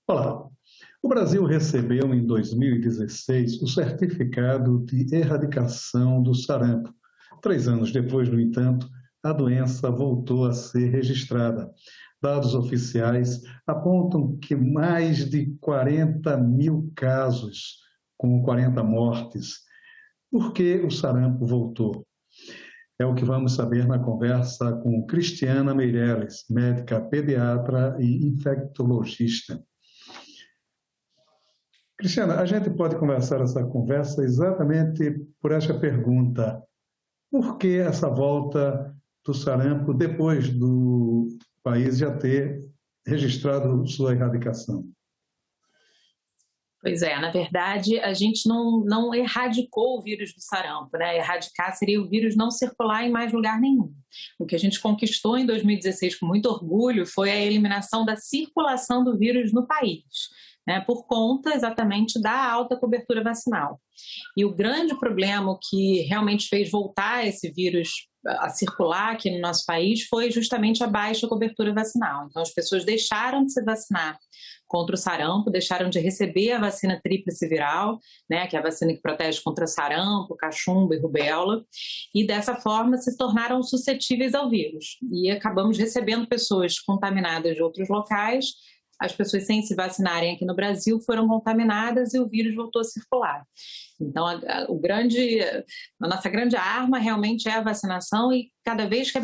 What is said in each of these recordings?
Olá. O Brasil recebeu em 2016 o certificado de erradicação do sarampo. 3 anos depois, no entanto, a doença voltou a ser registrada. Dados oficiais apontam que mais de 40 mil casos, com 40 mortes. Por que o sarampo voltou? É o que vamos saber na conversa com Cristiana Meireles, médica pediatra e infectologista. Cristiana, a gente pode começar essa conversa exatamente por essa pergunta. Por que essa volta do sarampo depois do país já ter registrado sua erradicação? Pois é, na verdade, a gente não erradicou o vírus do sarampo, né? Erradicar seria o vírus não circular em mais lugar nenhum. O que a gente conquistou em 2016 com muito orgulho foi a eliminação da circulação do vírus no país, né? Por conta exatamente da alta cobertura vacinal. E o grande problema que realmente fez voltar esse vírus a circular aqui no nosso país foi justamente a baixa cobertura vacinal. Então, as pessoas deixaram de se vacinar contra o sarampo, deixaram de receber a vacina tríplice viral, né, que é a vacina que protege contra sarampo, cachumba e rubéola, e dessa forma se tornaram suscetíveis ao vírus. E acabamos recebendo pessoas contaminadas de outros locais. As pessoas sem se vacinarem aqui no Brasil foram contaminadas e o vírus voltou a circular. Então, a nossa grande arma realmente é a vacinação, e cada vez que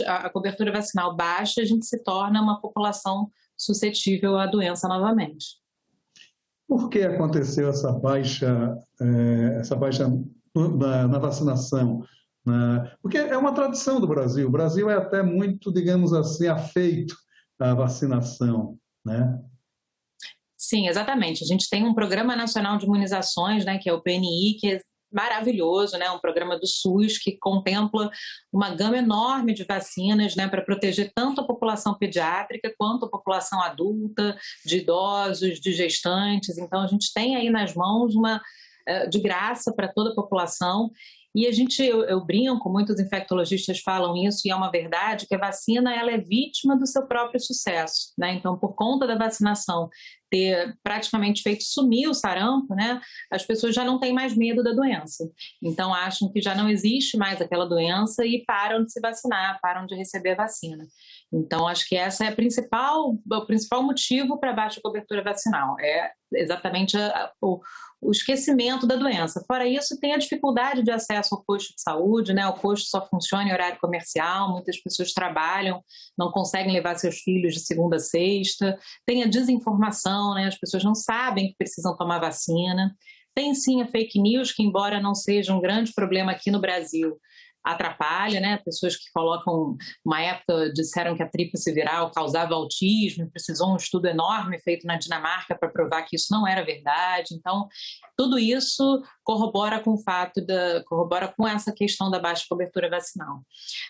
a cobertura vacinal baixa, a gente se torna uma população suscetível à doença novamente. Por que aconteceu essa baixa na vacinação? Porque é uma tradição do Brasil. O Brasil é até muito, digamos assim, afeito à vacinação, né? Sim, exatamente. A gente tem um Programa Nacional de Imunizações, né, que é o PNI, que é maravilhoso, né, um programa do SUS que contempla uma gama enorme de vacinas, né, para proteger tanto a população pediátrica quanto a população adulta, de idosos, de gestantes. Então, a gente tem aí nas mãos de graça para toda a população. E eu brinco, muitos infectologistas falam isso, e é uma verdade, que a vacina ela é vítima do seu próprio sucesso, né? Então, por conta da vacinação ter praticamente feito sumir o sarampo, né, as pessoas já não têm mais medo da doença. Então, acham que já não existe mais aquela doença e param de se vacinar, param de receber a vacina. Então, acho que essa é o principal motivo para a baixa cobertura vacinal, é exatamente o esquecimento da doença. Fora isso, tem a dificuldade de acesso ao posto de saúde, né? O posto só funciona em horário comercial, muitas pessoas trabalham, não conseguem levar seus filhos de segunda a sexta, tem a desinformação, né? As pessoas não sabem que precisam tomar vacina. Tem sim a fake news, que embora não seja um grande problema aqui no Brasil, atrapalha, né? Pessoas que colocam, uma época disseram que a tríplice viral causava autismo, precisou um estudo enorme feito na Dinamarca para provar que isso não era verdade. Então, tudo isso corrobora com essa questão da baixa cobertura vacinal.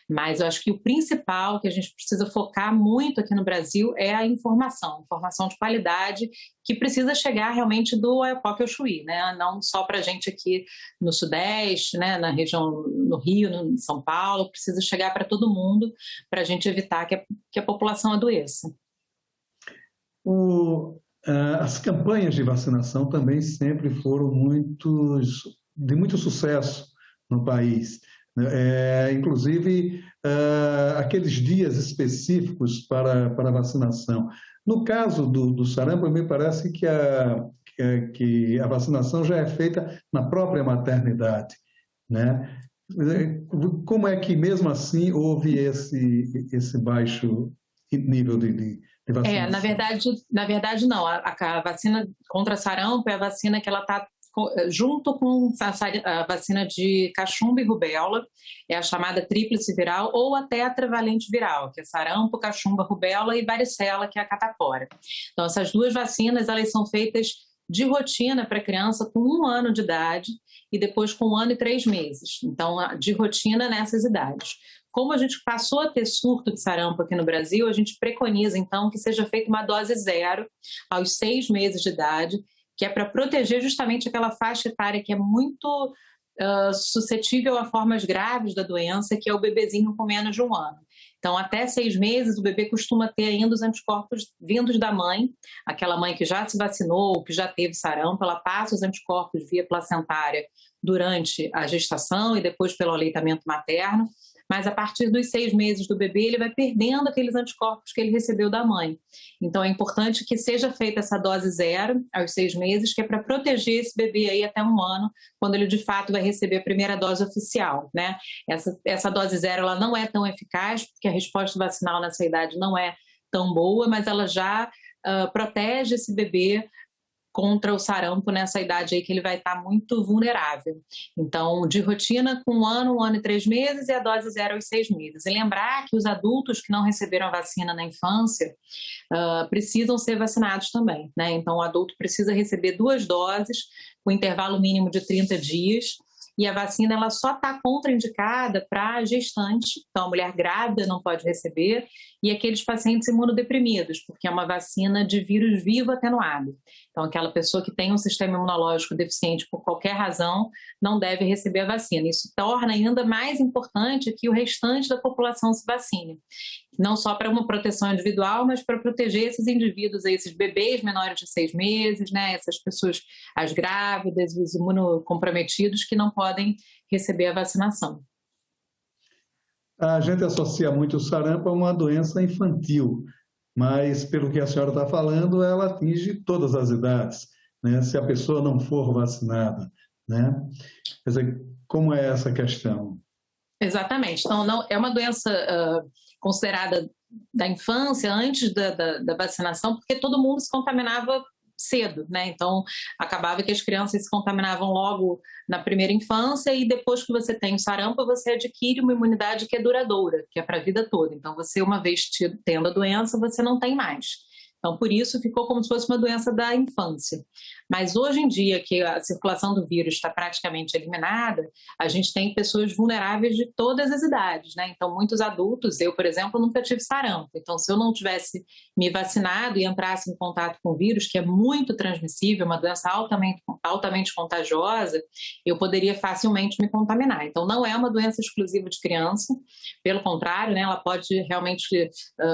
Mas eu acho que o principal que a gente precisa focar muito aqui no Brasil é a informação de qualidade, que precisa chegar realmente do Oiapoque ao Chuí, né? Não só para a gente aqui no Sudeste, né? Na região, no Rio, em São Paulo, precisa chegar para todo mundo, para a gente evitar que a população adoeça. As campanhas de vacinação também sempre foram de muito sucesso no país. Inclusive, aqueles dias específicos para a vacinação. No caso do sarampo, me parece que a vacinação já é feita na própria maternidade, né? Como é que, mesmo assim, houve esse baixo nível de vacinação? Na verdade não. A vacina contra sarampo é a vacina que ela está junto com a vacina de cachumba e rubéola, é a chamada tríplice viral, ou a tetravalente viral, que é sarampo, cachumba, rubéola e varicela, que é a catapora. Então, essas duas vacinas, elas são feitas de rotina para a criança com 1 ano de idade e depois com 1 ano e 3 meses. Então, de rotina nessas idades. Como a gente passou a ter surto de sarampo aqui no Brasil, a gente preconiza, então, que seja feita uma dose 0 aos 6 meses de idade, que é para proteger justamente aquela faixa etária que é muito suscetível a formas graves da doença, que é o bebezinho com menos de 1 ano. Então, até 6 meses, o bebê costuma ter ainda os anticorpos vindos da mãe, aquela mãe que já se vacinou, que já teve sarampo, ela passa os anticorpos via placentária durante a gestação e depois pelo aleitamento materno, mas a partir dos 6 meses do bebê, ele vai perdendo aqueles anticorpos que ele recebeu da mãe. Então, é importante que seja feita essa dose 0 aos 6 meses, que é para proteger esse bebê aí até 1 ano, quando ele de fato vai receber a primeira dose oficial, né? Essa dose 0, ela não é tão eficaz, porque a resposta vacinal nessa idade não é tão boa, mas ela já protege esse bebê contra o sarampo nessa idade aí que ele vai estar muito vulnerável. Então, de rotina, com 1 ano e 3 meses e a dose 0 aos 6 meses. E lembrar que os adultos que não receberam a vacina na infância precisam ser vacinados também, né? Então, o adulto precisa receber 2 doses, com intervalo mínimo de 30 dias, e a vacina ela só está contraindicada para gestante, então a mulher grávida não pode receber, e aqueles pacientes imunodeprimidos, porque é uma vacina de vírus vivo atenuado. Então aquela pessoa que tem um sistema imunológico deficiente por qualquer razão não deve receber a vacina. Isso torna ainda mais importante que o restante da população se vacine. Não só para uma proteção individual, mas para proteger esses indivíduos, esses bebês menores de 6 meses, né? Essas pessoas, as grávidas, os imunocomprometidos que não podem receber a vacinação. A gente associa muito o sarampo a uma doença infantil, mas pelo que a senhora está falando, ela atinge todas as idades, né? Se a pessoa não for vacinada, né? Quer dizer, como é essa questão? Exatamente. Então, não, é uma doença considerada da infância, antes da vacinação, porque todo mundo se contaminava cedo, né? Então, acabava que as crianças se contaminavam logo na primeira infância e depois que você tem o sarampo, você adquire uma imunidade que é duradoura, que é para a vida toda. Então, você, uma vez tendo a doença, você não tem mais. Então, por isso, ficou como se fosse uma doença da infância. Mas hoje em dia, que a circulação do vírus está praticamente eliminada, a gente tem pessoas vulneráveis de todas as idades, né? Então, muitos adultos, eu, por exemplo, nunca tive sarampo. Então, se eu não tivesse me vacinado e entrasse em contato com o vírus, que é muito transmissível, uma doença altamente contagiosa, eu poderia facilmente me contaminar. Então, não é uma doença exclusiva de criança, pelo contrário, né? Ela pode realmente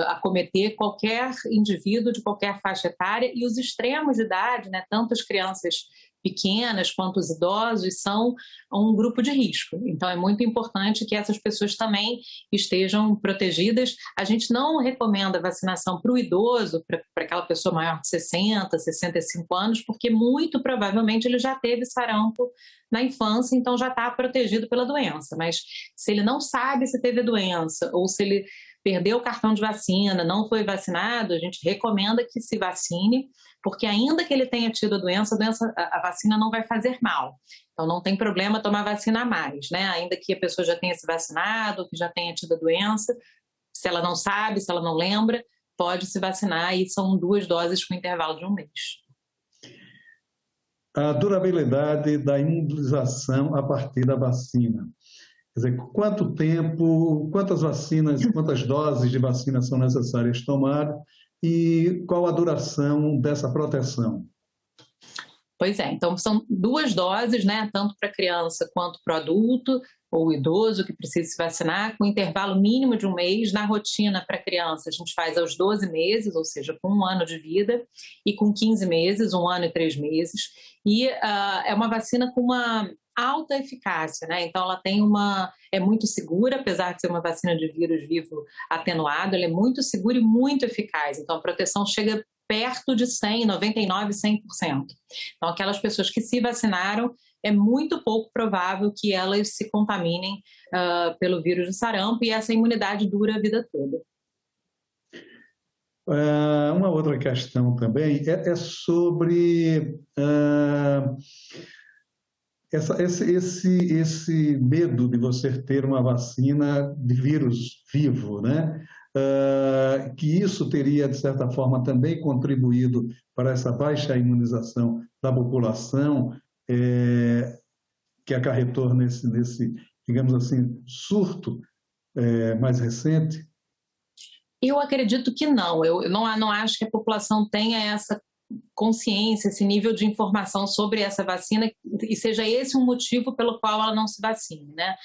acometer qualquer indivíduo de qualquer faixa etária, e os extremos de idade, né, tanto as crianças pequenas quanto os idosos, são um grupo de risco. Então, é muito importante que essas pessoas também estejam protegidas. A gente não recomenda vacinação para o idoso, para aquela pessoa maior de 60, 65 anos, porque muito provavelmente ele já teve sarampo na infância, então já está protegido pela doença. Mas se ele não sabe se teve a doença, ou se ele perdeu o cartão de vacina, não foi vacinado, a gente recomenda que se vacine, porque ainda que ele tenha tido a doença, a vacina não vai fazer mal. Então não tem problema tomar vacina a mais, né? Ainda que a pessoa já tenha se vacinado, que já tenha tido a doença, se ela não sabe, se ela não lembra, pode se vacinar, e são 2 doses com intervalo de 1 mês. A durabilidade da imunização a partir da vacina. Quer dizer, quanto tempo, quantas vacinas, quantas doses de vacina são necessárias tomar e qual a duração dessa proteção? Pois é, então são 2 doses, né, tanto para a criança quanto para o adulto ou idoso que precisa se vacinar, com intervalo mínimo de 1 mês. Na rotina para a criança, a gente faz aos 12 meses, ou seja, com 1 ano de vida, e com 15 meses, 1 ano e 3 meses. E é uma vacina com uma alta eficácia, né? Então ela é muito segura, apesar de ser uma vacina de vírus vivo atenuado, ela é muito segura e muito eficaz. Então a proteção chega perto de 100, 99, 100%. Então aquelas pessoas que se vacinaram, é muito pouco provável que elas se contaminem pelo vírus do sarampo, e essa imunidade dura a vida toda. Uma outra questão também é sobre esse medo de você ter uma vacina de vírus vivo, né? Que isso teria, de certa forma, também contribuído para essa baixa imunização da população, que acarretou nesse, digamos assim, surto mais recente? Eu acredito que não. Eu não acho que a população tenha essa consciência, esse nível de informação sobre essa vacina, e seja esse um motivo pelo qual ela não se vacine, né?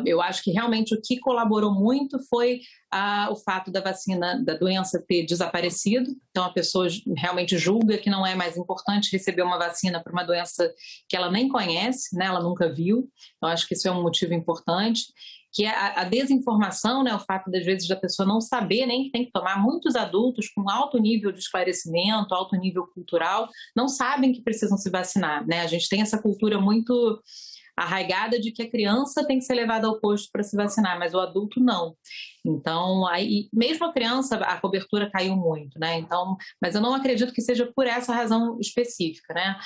Eu acho que realmente o que colaborou muito foi o fato da vacina, da doença ter desaparecido. Então a pessoa realmente julga que não é mais importante receber uma vacina para uma doença que ela nem conhece, né? Ela nunca viu. Então acho que isso é um motivo importante. Que é a desinformação, né, o fato, das vezes, da pessoa não saber nem que tem que tomar. Muitos adultos com alto nível de esclarecimento, alto nível cultural, não sabem que precisam se vacinar, né? A gente tem essa cultura muito arraigada de que a criança tem que ser levada ao posto para se vacinar, mas o adulto não. Então, aí, mesmo a criança, a cobertura caiu muito, né? Então, mas eu não acredito que seja por essa razão específica, né?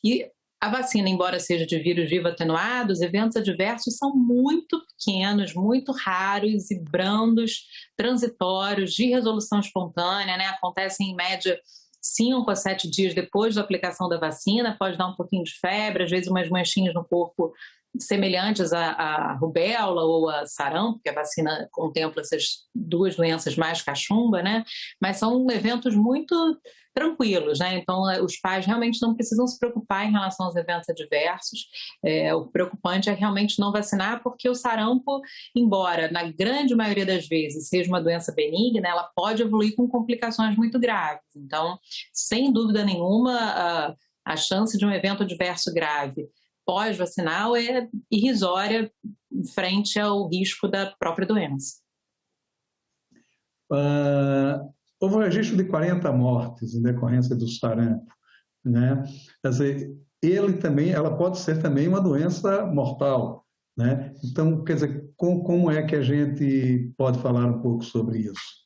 E a vacina, embora seja de vírus vivo atenuado, os eventos adversos são muito pequenos, muito raros e brandos, transitórios, de resolução espontânea, né? Acontecem em média 5 a 7 dias depois da aplicação da vacina, pode dar um pouquinho de febre, às vezes umas manchinhas no corpo semelhantes à rubéola ou a sarampo, que a vacina contempla essas duas doenças mais cachumba, né? Mas são eventos muito tranquilos, né? Então, os pais realmente não precisam se preocupar em relação aos eventos adversos. O preocupante é realmente não vacinar, porque o sarampo, embora na grande maioria das vezes seja uma doença benigna, ela pode evoluir com complicações muito graves. Então, sem dúvida nenhuma, a chance de um evento adverso grave pós-vacinal é irrisória frente ao risco da própria doença. Houve um registro de 40 mortes em decorrência do sarampo, né? Quer dizer, ela pode ser também uma doença mortal, né? Então, quer dizer, como é que a gente pode falar um pouco sobre isso?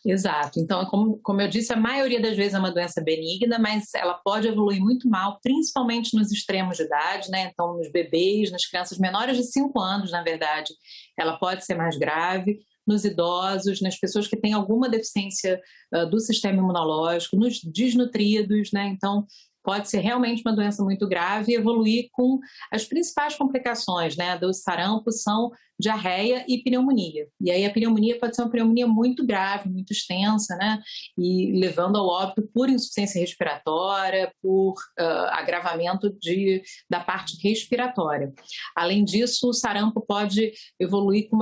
Exato. Então, como eu disse, a maioria das vezes é uma doença benigna, mas ela pode evoluir muito mal, principalmente nos extremos de idade, né? Então, nos bebês, nas crianças menores de 5 anos, na verdade, ela pode ser mais grave. Nos idosos, nas pessoas que têm alguma deficiência do sistema imunológico, nos desnutridos, né? Então, pode ser realmente uma doença muito grave e evoluir com as principais complicações, né, do sarampo são diarreia e pneumonia. E aí a pneumonia pode ser uma pneumonia muito grave, muito extensa, né, e levando ao óbito por insuficiência respiratória, por agravamento da parte respiratória. Além disso, o sarampo pode evoluir com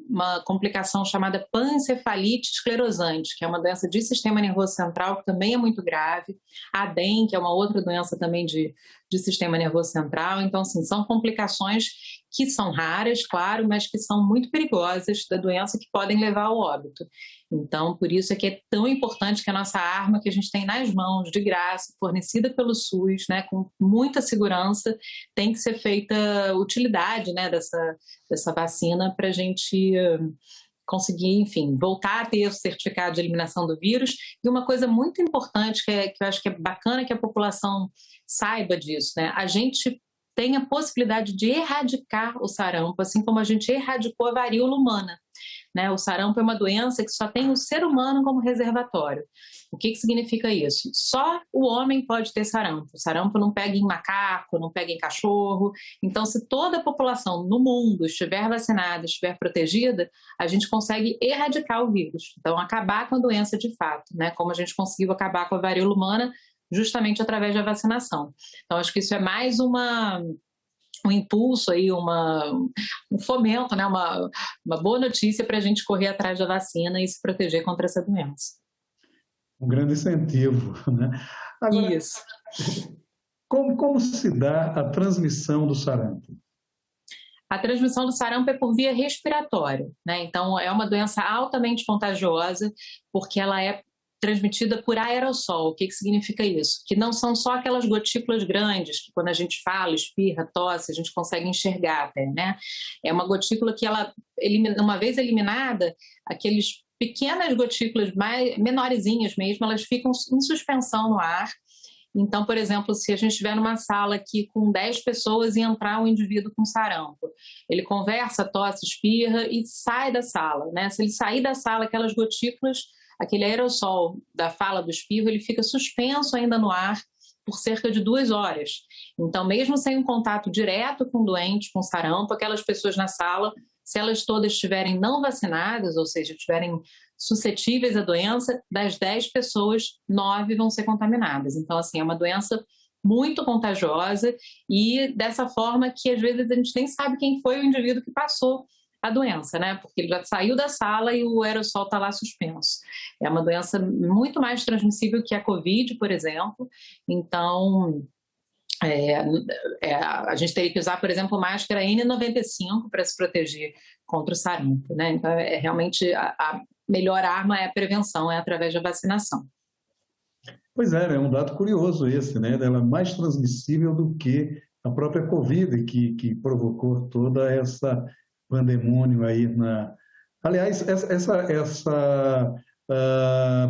uma complicação chamada pancefalite esclerosante, que é uma doença de sistema nervoso central que também é muito grave. A DEM, que é uma outra doença também de sistema nervoso central. Então, assim, são complicações que são raras, claro, mas que são muito perigosas da doença, que podem levar ao óbito. Então, por isso é que é tão importante que a nossa arma que a gente tem nas mãos, de graça, fornecida pelo SUS, né, com muita segurança, tem que ser feita utilidade, né, dessa vacina para a gente conseguir, enfim, voltar a ter o certificado de eliminação do vírus. E uma coisa muito importante, que eu acho que é bacana que a população saiba disso, né? A gente tem a possibilidade de erradicar o sarampo, assim como a gente erradicou a varíola humana, né? O sarampo é uma doença que só tem o ser humano como reservatório. O que significa isso? Só o homem pode ter sarampo. O sarampo não pega em macaco, não pega em cachorro. Então, se toda a população no mundo estiver vacinada, estiver protegida, a gente consegue erradicar o vírus. Então, acabar com a doença de fato, né? Como a gente conseguiu acabar com a varíola humana justamente através da vacinação. Então, acho que isso é mais um impulso, aí, um fomento, né? uma boa notícia para a gente correr atrás da vacina e se proteger contra essa doença. Um grande incentivo, né? Agora, isso. Como se dá a transmissão do sarampo? A transmissão do sarampo é por via respiratória, né? Então, é uma doença altamente contagiosa, porque ela é transmitida por aerossol. O que significa isso? Que não são só aquelas gotículas grandes, que quando a gente fala, espirra, tosse, a gente consegue enxergar até, né? É uma gotícula que ela, uma vez eliminada, aqueles pequenas gotículas menorzinhas mesmo, elas ficam em suspensão no ar. Então, por exemplo, se a gente estiver numa sala aqui com 10 pessoas e entrar um indivíduo com sarampo, ele conversa, tosse, espirra e sai da sala, né? Se ele sair da sala, aquelas gotículas, aquele aerossol da fala do espirro, ele fica suspenso ainda no ar por cerca de 2 horas. Então, mesmo sem um contato direto com o doente, com sarampo, aquelas pessoas na sala, se elas todas estiverem não vacinadas, ou seja, estiverem suscetíveis à doença, das 10 pessoas, 9 vão ser contaminadas. Então, assim, é uma doença muito contagiosa e dessa forma que às vezes a gente nem sabe quem foi o indivíduo que passou a doença, né? Porque ele já saiu da sala e o aerossol está lá suspenso. É uma doença muito mais transmissível que a Covid, por exemplo. Então, a gente teria que usar, por exemplo, máscara N95 para se proteger contra o sarampo, né? Então, realmente a melhor arma é a prevenção, é através da vacinação. Pois é um dado curioso esse, né? Ela é mais transmissível do que a própria Covid, que provocou toda essa pandemônio aí Aliás, essa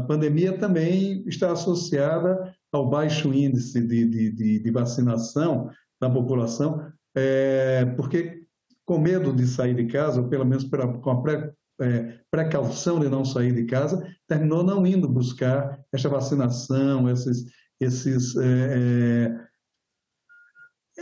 pandemia também está associada ao baixo índice de vacinação da população, porque com medo de sair de casa, ou pelo menos com a precaução de não sair de casa, terminou não indo buscar essa vacinação,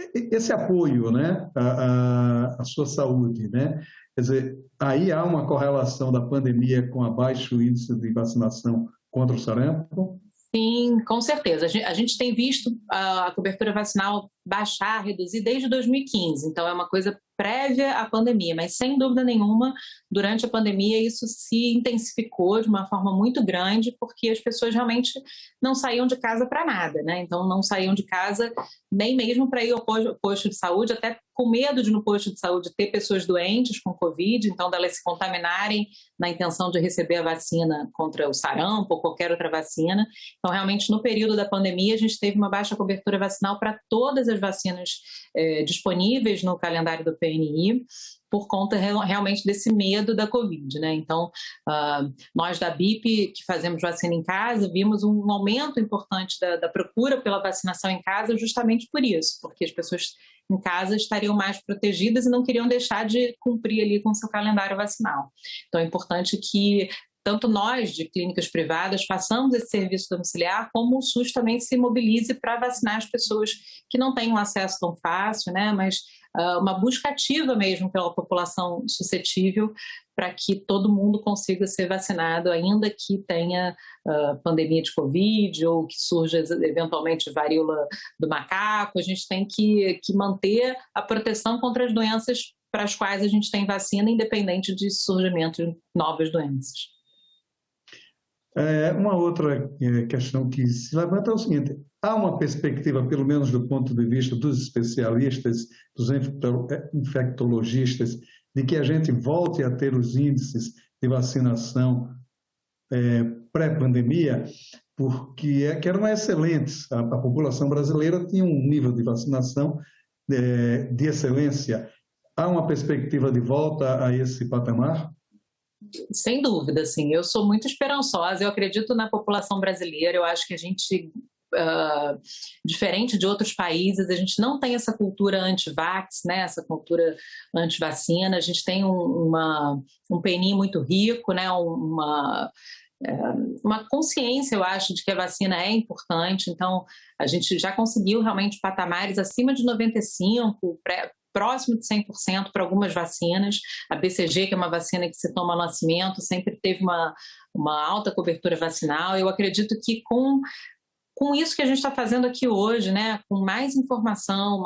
esse apoio, né, à sua saúde, né? Quer dizer, aí há uma correlação da pandemia com a baixo índice de vacinação contra o sarampo? Sim, com certeza. A gente tem visto a cobertura vacinal baixar, reduzir desde 2015, então é uma coisa prévia à pandemia, mas sem dúvida nenhuma, durante a pandemia isso se intensificou de uma forma muito grande, porque as pessoas realmente não saíam de casa para nada, né? Então não saíam de casa nem mesmo para ir ao posto de saúde, até com medo de no posto de saúde ter pessoas doentes com Covid, então delas se contaminarem na intenção de receber a vacina contra o sarampo ou qualquer outra vacina. Então realmente no período da pandemia a gente teve uma baixa cobertura vacinal para todas as vacinas disponíveis no calendário do PNI, por conta realmente desse medo da Covid, né? Então, nós da BIP, que fazemos vacina em casa, vimos um aumento importante da procura pela vacinação em casa justamente por isso, porque as pessoas em casa estariam mais protegidas e não queriam deixar de cumprir ali com o seu calendário vacinal. Então, é importante que tanto nós, de clínicas privadas, façamos esse serviço domiciliar, como o SUS também se mobilize para vacinar as pessoas que não têm um acesso tão fácil, né? Mas uma busca ativa mesmo pela população suscetível para que todo mundo consiga ser vacinado, ainda que tenha pandemia de Covid ou que surja eventualmente varíola do macaco. A gente tem que manter a proteção contra as doenças para as quais a gente tem vacina, independente de surgimento de novas doenças. Uma outra questão que se levanta é o seguinte: há uma perspectiva, pelo menos do ponto de vista dos especialistas, dos infectologistas, de que a gente volte a ter os índices de vacinação pré-pandemia, porque que eram excelentes. A população brasileira tinha um nível de vacinação de excelência. Há uma perspectiva de volta a esse patamar? Sem dúvida, sim. Eu sou muito esperançosa, eu acredito na população brasileira, eu acho que a gente, diferente de outros países, a gente não tem essa cultura anti-vax, né? Essa cultura anti-vacina, a gente tem um PNI muito rico, né? Uma consciência, eu acho, de que a vacina é importante, então a gente já conseguiu realmente patamares acima de 95%, próximo de 100% para algumas vacinas. A BCG, que é uma vacina que se toma ao nascimento, sempre teve uma alta cobertura vacinal. Eu acredito que com isso que a gente está fazendo aqui hoje, né, com mais informação,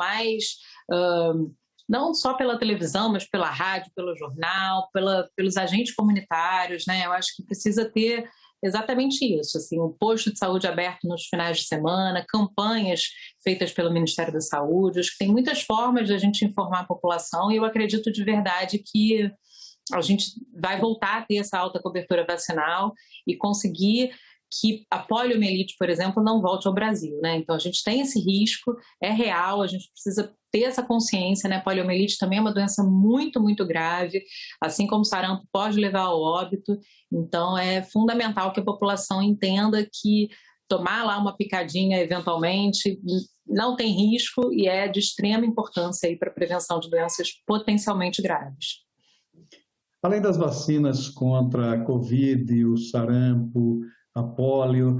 não só pela televisão, mas pela rádio, pelo jornal, pelos agentes comunitários, né, eu acho que precisa ter exatamente isso, assim, um posto de saúde aberto nos finais de semana, campanhas feitas pelo Ministério da Saúde. Acho que tem muitas formas de a gente informar a população e eu acredito de verdade que a gente vai voltar a ter essa alta cobertura vacinal e conseguir que a poliomielite, por exemplo, não volte ao Brasil, né? Então a gente tem esse risco, é real, a gente precisa ter essa consciência, né? A poliomielite também é uma doença muito, muito grave, assim como o sarampo pode levar ao óbito, então é fundamental que a população entenda que tomar lá uma picadinha eventualmente não tem risco e é de extrema importância aí para a prevenção de doenças potencialmente graves. Além das vacinas contra a Covid, o sarampo, a polio,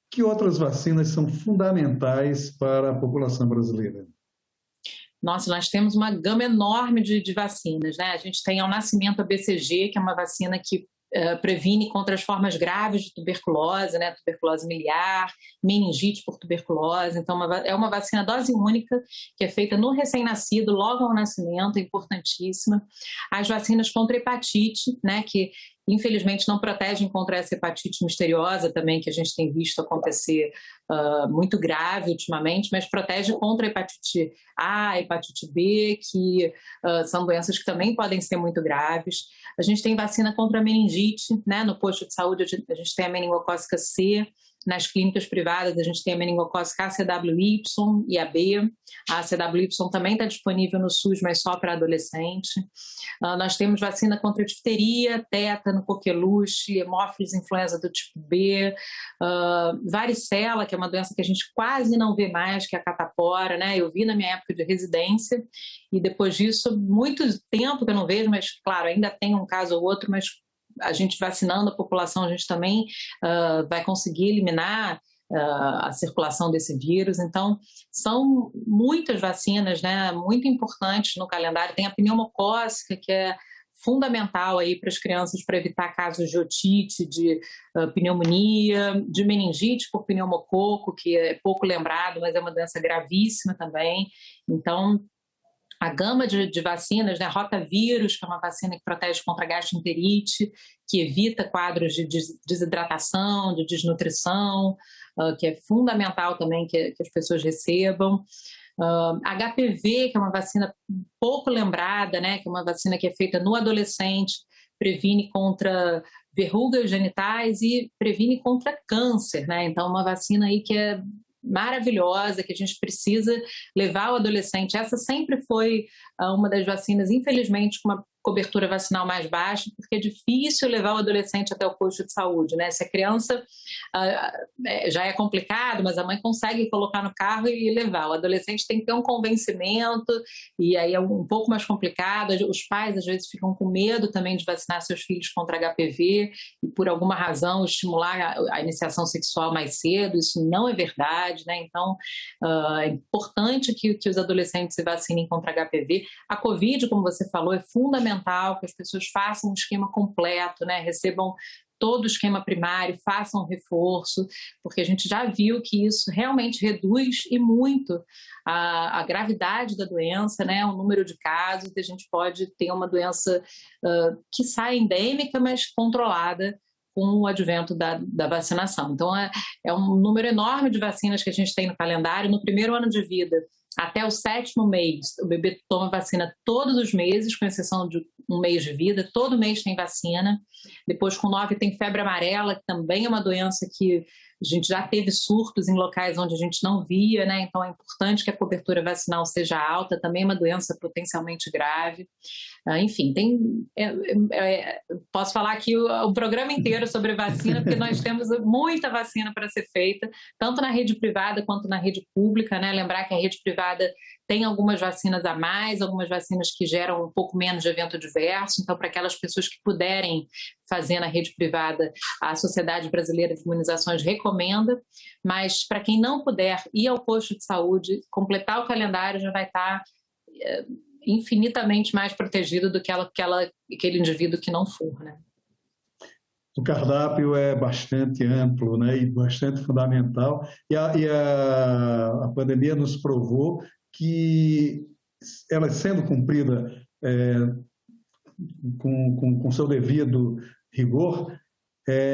que outras vacinas são fundamentais para a população brasileira? Nossa, nós temos uma gama enorme de vacinas, né? A gente tem ao nascimento a BCG, que é uma vacina que previne contra as formas graves de tuberculose, né, tuberculose miliar, meningite por tuberculose. Então, é uma vacina dose única, que é feita no recém-nascido, logo ao nascimento, é importantíssima. As vacinas contra hepatite, né, que infelizmente não protegem contra essa hepatite misteriosa também, que a gente tem visto acontecer muito grave ultimamente, mas protege contra a hepatite A, hepatite B, que são doenças que também podem ser muito graves. A gente tem vacina contra a meningite, né? No posto de saúde a gente tem a meningocócica C, nas clínicas privadas a gente tem a meningocócica ACWY e a B. A ACWY também está disponível no SUS, mas só para adolescente. Nós temos vacina contra difteria, tétano, coqueluche, hemófilis influenza do tipo B, varicela, que é uma doença que a gente quase não vê mais, que é a catapora, né? Eu vi na minha época de residência e depois disso, muito tempo que eu não vejo, mas claro, ainda tem um caso ou outro, mas a gente vacinando a população, a gente também vai conseguir eliminar a circulação desse vírus. Então, são muitas vacinas, né, muito importantes no calendário. Tem a pneumocócica, que é fundamental aí para as crianças para evitar casos de otite, de pneumonia, de meningite por pneumococo, que é pouco lembrado, mas é uma doença gravíssima também. Então, a gama de vacinas, né, rotavírus, que é uma vacina que protege contra a gastroenterite, que evita quadros de desidratação, de desnutrição, que é fundamental também que as pessoas recebam. HPV, que é uma vacina pouco lembrada, né, que é uma vacina que é feita no adolescente, previne contra verrugas genitais e previne contra câncer, né? Então, uma vacina aí que é maravilhosa, que a gente precisa levar ao adolescente. Essa sempre foi uma das vacinas, infelizmente, com uma cobertura vacinal mais baixa, porque é difícil levar o adolescente até o posto de saúde, né? Se a criança já é complicado, mas a mãe consegue colocar no carro e levar. O adolescente tem que ter um convencimento e aí é um pouco mais complicado. Os pais, às vezes, ficam com medo também de vacinar seus filhos contra HPV e, por alguma razão, estimular a iniciação sexual mais cedo. Isso não é verdade, né? Então, é importante que os adolescentes se vacinem contra HPV. A Covid, como você falou, é fundamental que as pessoas façam um esquema completo, né? Recebam todo o esquema primário, façam reforço, porque a gente já viu que isso realmente reduz e muito a gravidade da doença, né? O número de casos, que a gente pode ter uma doença que sai endêmica, mas controlada com o advento da vacinação. Então, é um número enorme de vacinas que a gente tem no calendário. No primeiro ano de vida, até o 7º mês, o bebê toma vacina todos os meses, com exceção de um mês de vida. Todo mês tem vacina. Depois, com 9, tem febre amarela, que também é uma doença que a gente já teve surtos em locais onde a gente não via, né? Então, é importante que a cobertura vacinal seja alta. Também é uma doença potencialmente grave. Enfim, posso falar aqui o programa inteiro sobre vacina, porque nós temos muita vacina para ser feita, tanto na rede privada quanto na rede pública, né? Lembrar que a rede privada tem algumas vacinas a mais, algumas vacinas que geram um pouco menos de evento adverso. Então, para aquelas pessoas que puderem fazer na rede privada, a Sociedade Brasileira de Imunizações recomenda, mas para quem não puder ir ao posto de saúde, completar o calendário já vai estar infinitamente mais protegido do que aquele indivíduo que não for, né? O cardápio é bastante amplo, né, e bastante fundamental, e a pandemia nos provou que ela sendo cumprida com seu devido rigor,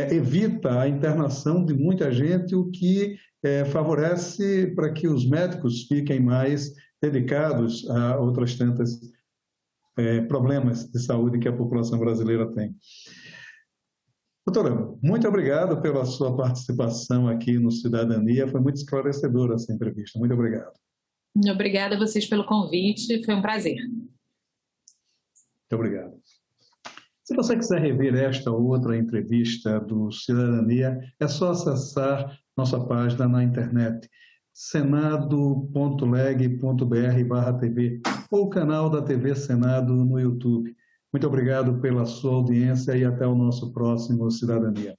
evita a internação de muita gente, o que favorece para que os médicos fiquem mais dedicados a outras tantas problemas de saúde que a população brasileira tem. Doutora, muito obrigado pela sua participação aqui no Cidadania. Foi muito esclarecedora essa entrevista. Muito obrigado. Obrigada a vocês pelo convite. Foi um prazer. Muito obrigado. Se você quiser rever esta ou outra entrevista do Cidadania, é só acessar nossa página na internet, senado.leg.br/TV, ou o canal da TV Senado no YouTube. Muito obrigado pela sua audiência e até o nosso próximo Cidadania.